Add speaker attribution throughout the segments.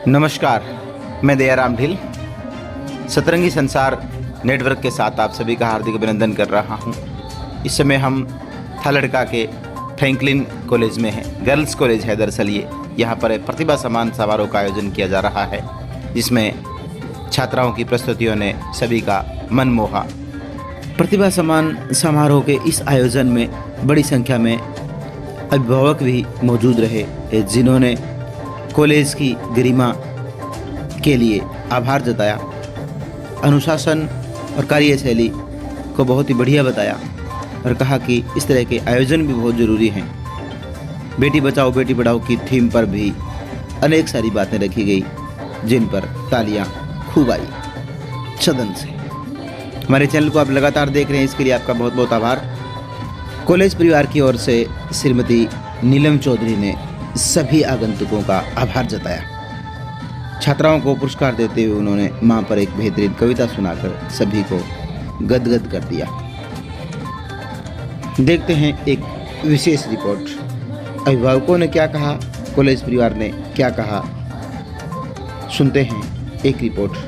Speaker 1: नमस्कार, मैं दयाराम ढिल सतरंगी संसार नेटवर्क के साथ आप सभी का हार्दिक अभिनंदन कर रहा हूं। इस समय हम थालड़का के फ्रैंकलिन कॉलेज में हैं। गर्ल्स कॉलेज है दरअसल ये। यहाँ पर प्रतिभा सम्मान समारोह का आयोजन किया जा रहा है, जिसमें छात्राओं की प्रस्तुतियों ने सभी का मन मोहा। प्रतिभा सम्मान समारोह के इस आयोजन में बड़ी संख्या में अभिभावक भी मौजूद रहे, जिन्होंने कॉलेज की गरिमा के लिए आभार जताया, अनुशासन और कार्यशैली को बहुत ही बढ़िया बताया और कहा कि इस तरह के आयोजन भी बहुत ज़रूरी हैं। बेटी बचाओ बेटी पढ़ाओ की थीम पर भी अनेक सारी बातें रखी गई, जिन पर तालियां खूब आई सदन से। हमारे चैनल को आप लगातार देख रहे हैं, इसके लिए आपका बहुत बहुत आभार। कॉलेज परिवार की ओर से श्रीमती नीलम चौधरी ने सभी आगंतुकों का आभार जताया। छात्राओं को पुरस्कार देते हुए उन्होंने मां पर एक बेहतरीन कविता सुनाकर सभी को गदगद कर दिया। देखते हैं एक विशेष रिपोर्ट। अभिभावकों ने क्या कहा, कॉलेज परिवार ने क्या कहा, सुनते हैं एक रिपोर्ट।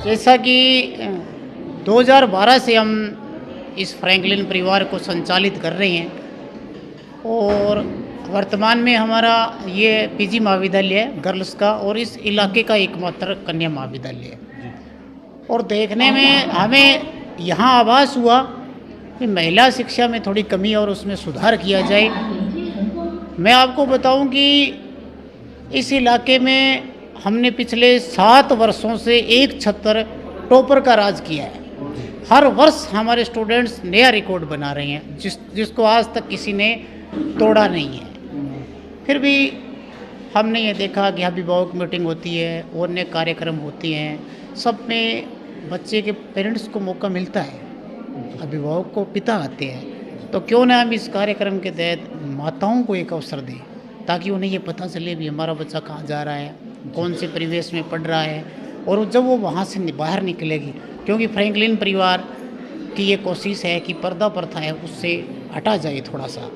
Speaker 2: जैसा कि 2012 से हम इस फ्रैंकलिन परिवार को संचालित कर रहे हैं और वर्तमान में हमारा ये पीजी महाविद्यालय है गर्ल्स का और इस इलाके का एकमात्र कन्या महाविद्यालय है। और देखने में हमें यहाँ आभास हुआ कि महिला शिक्षा में थोड़ी कमी और उसमें सुधार किया जाए। मैं आपको बताऊं कि इस इलाके में हमने पिछले 7 वर्षों से एक छत्तर टॉपर का राज किया है। हर वर्ष हमारे स्टूडेंट्स नया रिकॉर्ड बना रहे हैं, जिसको आज तक किसी ने तोड़ा नहीं है। फिर भी हमने ये देखा कि अभिभावक मीटिंग होती है और अन्य कार्यक्रम होती हैं, सब में बच्चे के पेरेंट्स को मौका मिलता है, अभिभावक को पिता आते हैं, तो क्यों ना हम इस कार्यक्रम के तहत माताओं को एक अवसर दें ताकि उन्हें ये पता चले भी हमारा बच्चा कहाँ जा रहा है, कौन से परिवेश में पढ़ रहा है, और जब वो वहाँ से बाहर निकलेगी, क्योंकि फ्रैंकलिन परिवार की ये कोशिश है कि पर्दा प्रथा है उससे हटा जाए थोड़ा सा।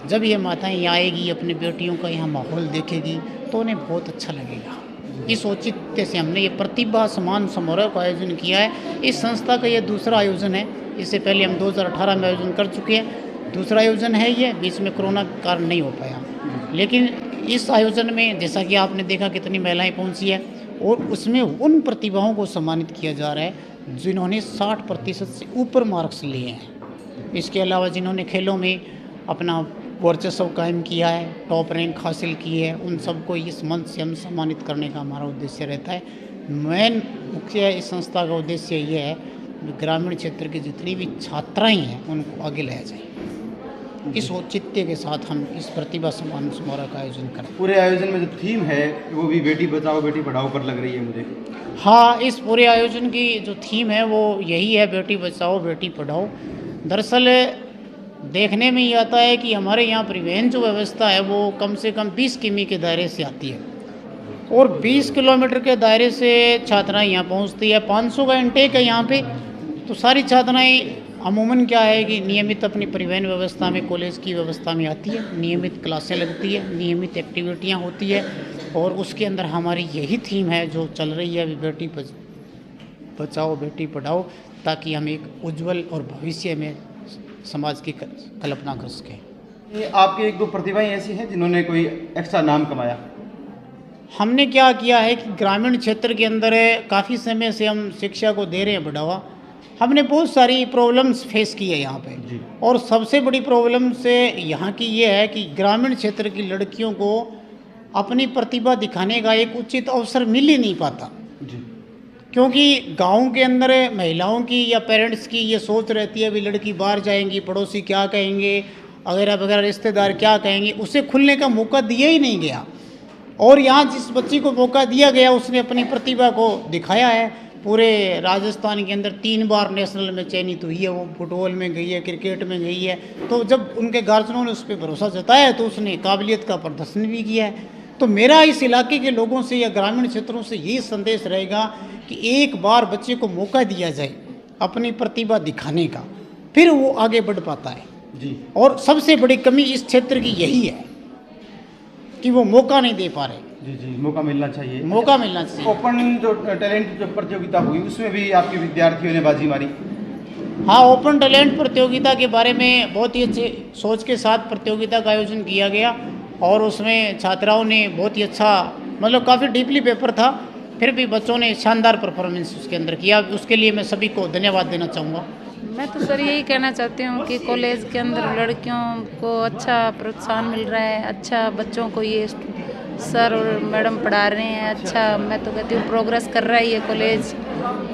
Speaker 2: जब ये माताएं यहाँ आएगी, अपनी बेटियों का यहाँ माहौल देखेगी तो उन्हें बहुत अच्छा लगेगा। इस औचित्य से हमने ये प्रतिभा सम्मान समारोह का आयोजन किया है। इस संस्था का ये दूसरा आयोजन है। इससे पहले हम 2018 में आयोजन कर चुके हैं, दूसरा आयोजन है ये। बीच में कोरोना के कारण नहीं हो पाया, लेकिन इस आयोजन में जैसा कि आपने देखा कितनी महिलाएं पहुंची है और उसमें उन प्रतिभाओं को सम्मानित किया जा रहा है जिन्होंने 60% से ऊपर मार्क्स लिए हैं। इसके अलावा जिन्होंने खेलों में अपना वर्चस्व कायम किया है, टॉप रैंक हासिल की है, उन सबको इस मंच से हम सम्मानित करने का हमारा उद्देश्य रहता है। मेन मुख्य इस संस्था का उद्देश्य ये है ग्रामीण क्षेत्र की जितनी भी छात्राएं हैं उनको आगे लाया जाए। इस औचित्य के साथ हम इस प्रतिभा सम्मान समारोह का आयोजन करते हैं।
Speaker 3: पूरे आयोजन में जो थीम है वो भी बेटी बचाओ बेटी पढ़ाओ पर लग रही है मुझे।
Speaker 2: हाँ, इस पूरे आयोजन की जो थीम है वो यही है, बेटी बचाओ बेटी पढ़ाओ। दरअसल देखने में ये आता है कि हमारे यहाँ परिवहन जो व्यवस्था है वो कम से कम 20 किमी के दायरे से आती है और 20 किलोमीटर के दायरे से छात्राएं यहाँ पहुँचती है। 500 का इंटेक है यहाँ पे। तो सारी छात्राएं अमूमन क्या है कि नियमित अपनी परिवहन व्यवस्था में, कॉलेज की व्यवस्था में आती है, नियमित क्लासें लगती है, नियमित एक्टिविटियाँ होती है और उसके अंदर हमारी यही थीम है जो चल रही है अभी, बेटी बचाओ बेटी पढ़ाओ, ताकि हम एक उज्जवल और भविष्य में समाज की कल्पना कर सकें।
Speaker 3: ये आपकी एक दो प्रतिभाएं ऐसी हैं जिन्होंने कोई एक्स्ट्रा नाम कमाया।
Speaker 2: हमने क्या किया है कि ग्रामीण क्षेत्र के अंदर काफ़ी समय से हम शिक्षा को दे रहे हैं बढ़ावा। हमने बहुत सारी प्रॉब्लम्स फेस की है यहाँ पे और सबसे बड़ी प्रॉब्लम से यहाँ की ये है कि ग्रामीण क्षेत्र की लड़कियों को अपनी प्रतिभा दिखाने का एक उचित अवसर मिल ही नहीं पाता
Speaker 3: जी।
Speaker 2: क्योंकि गाँव के अंदर महिलाओं की या पेरेंट्स की ये सोच रहती है, भी लड़की बाहर जाएंगी, पड़ोसी क्या कहेंगे, वगैरह वगैरह, रिश्तेदार क्या कहेंगे, उसे खुलने का मौका दिया ही नहीं गया। और यहाँ जिस बच्ची को मौका दिया गया उसने अपनी प्रतिभा को दिखाया है। पूरे राजस्थान के अंदर 3 बार नेशनल में चयनित हुई है, वो फुटबॉल में गई है, क्रिकेट में गई है। तो जब उनके गार्जियनों ने उस पर भरोसा जताया तो उसने काबिलियत का प्रदर्शन भी किया है। तो मेरा इस इलाके के लोगों से या ग्रामीण क्षेत्रों से यही संदेश रहेगा कि एक बार बच्चे को मौका दिया जाए अपनी प्रतिभा दिखाने का, फिर वो आगे बढ़ पाता है
Speaker 3: जी।
Speaker 2: और सबसे बड़ी कमी इस क्षेत्र की यही है कि वो मौका नहीं दे पा रहे।
Speaker 3: जी, मौका मिलना चाहिए।
Speaker 2: मौका मिलना चाहिए।
Speaker 3: ओपन जो टैलेंट जो प्रतियोगिता हुई उसमें भी आपके विद्यार्थियों ने बाजी मारी।
Speaker 2: हाँ, ओपन टैलेंट प्रतियोगिता के बारे में बहुत ही अच्छे सोच के साथ प्रतियोगिता का आयोजन किया गया और उसमें छात्राओं ने बहुत ही अच्छा, मतलब काफ़ी डीपली पेपर था, फिर भी बच्चों ने शानदार परफॉर्मेंस उसके अंदर किया। उसके लिए मैं सभी को धन्यवाद देना चाहूँगा।
Speaker 4: मैं तो सर यही कहना चाहती हूँ कि कॉलेज के अंदर लड़कियों को अच्छा प्रोत्साहन मिल रहा है, अच्छा बच्चों को ये सर और मैडम पढ़ा रहे हैं, अच्छा मैं तो कहती हूँ प्रोग्रेस कर रहा है ये कॉलेज।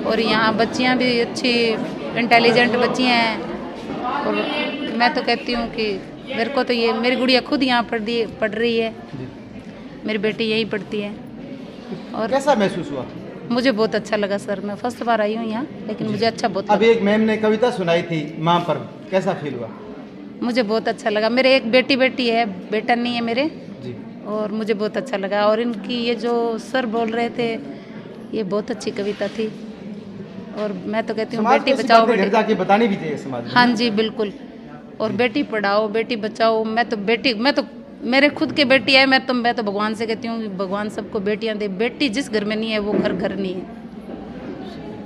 Speaker 4: और यहाँ बच्चियाँ भी अच्छी इंटेलिजेंट बच्चियाँ हैं और मैं तो कहती हूँ कि मेरे को तो ये, मेरी गुड़िया खुद यहाँ पढ़ रही है, मेरी बेटी यहीं पढ़ती है। और
Speaker 3: कैसा महसूस हुआ?
Speaker 4: मुझे बहुत अच्छा लगा सर, मैं फर्स्ट बार आई हूँ यहाँ, लेकिन मुझे अच्छा बहुत
Speaker 3: अभी एक मैम ने कविता सुनाई थी माँ पर, कैसा फील हुआ?
Speaker 4: मुझे बहुत अच्छा लगा। मेरे एक बेटी है, बेटा नहीं है मेरे
Speaker 3: जी।
Speaker 4: और मुझे बहुत अच्छा लगा। और इनकी ये जो सर बोल रहे थे ये बहुत अच्छी कविता थी और मैं तो कहती हूँ बेटी बचाओ
Speaker 3: घर जाके बतानी भी चाहिए समाज में।
Speaker 4: हाँ जी बिल्कुल। और बेटी पढ़ाओ बेटी बचाओ। मैं तो मेरे खुद के बेटी है, मैं तो भगवान से कहती हूँ कि भगवान सबको बेटियाँ दे। बेटी जिस घर में नहीं है वो घर नहीं है।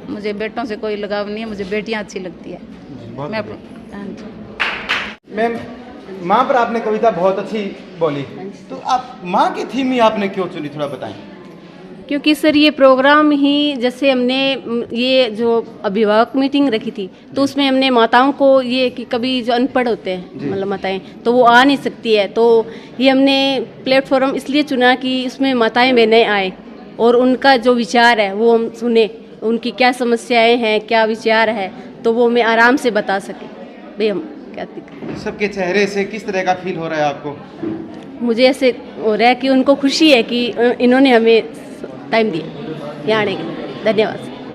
Speaker 4: मुझे बेटों से कोई लगाव नहीं है, मुझे बेटियाँ अच्छी लगती है। मैं हाँ जी।
Speaker 3: मैम, माँ पर आपने कविता बहुत अच्छी बोली, तो आप माँ की थीम ही आपने क्यों चुनी, थोड़ा बताएं।
Speaker 5: क्योंकि सर ये प्रोग्राम ही, जैसे हमने ये जो अभिभावक मीटिंग रखी थी तो उसमें हमने माताओं को ये कि कभी जो अनपढ़ होते हैं मतलब माताएं तो वो आ नहीं सकती है, तो ये हमने प्लेटफॉर्म इसलिए चुना कि उसमें माताएं बहनें आए और उनका जो विचार है वो हम सुने, उनकी क्या समस्याएं हैं, क्या विचार है, तो वो हमें आराम से बता सके भाई हम क्या दिक्कत।
Speaker 3: सबके चेहरे से किस तरह का फील हो रहा है आपको?
Speaker 5: मुझे ऐसे हो रहा है कि उनको खुशी है कि इन्होंने हमें टाइम दिया यहाँ आने के लिए। धन्यवाद।